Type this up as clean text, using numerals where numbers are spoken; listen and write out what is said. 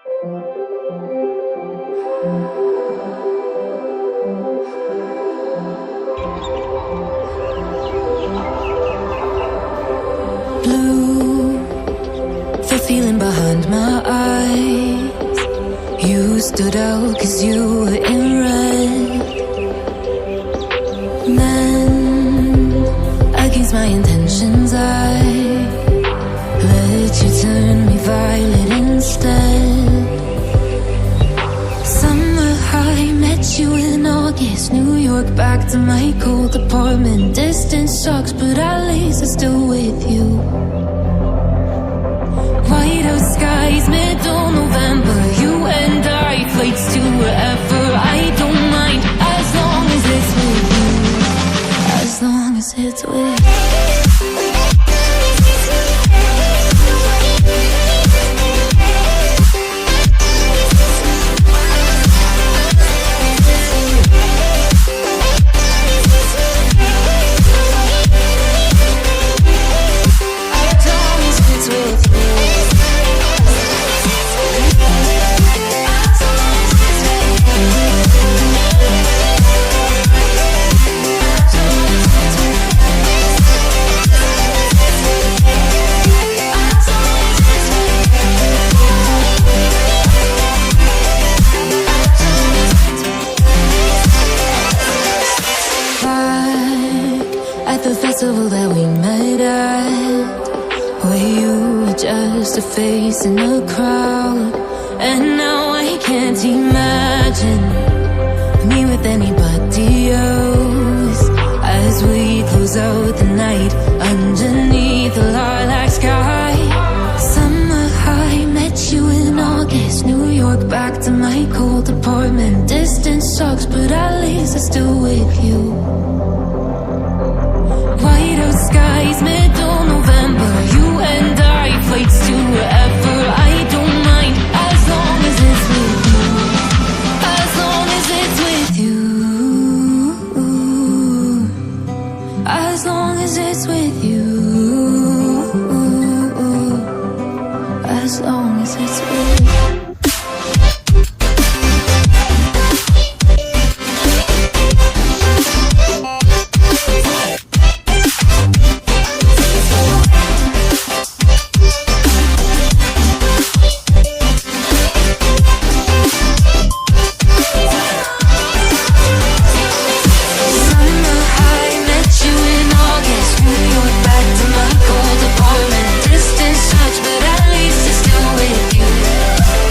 Blue, the feeling behind my eyes. You stood out 'cause you were in red. Men, against my intentions, I let you turn me violet instead. Summer high, met you in August. New York, back to my cold apartment. Distance sucks, but at least I'm still with you. Whiteout skies, middle November. You and I, flights to wherever. I don't mind, as long as it's with you. As long as it's with you. The festival that we met at, where you were just a face in a crowd. And now I can't imagine me with anybody else, as we close out the night underneath the lilac sky. Summer high, met you in August. New York, back to my cold apartment. Distance sucks, but at least I'm still with you. Whiteout skies, middle November. You and I, flights to wherever. I don't mind, as long as it's with you. As long as it's with you. As long as it's with you. As long as it's with you.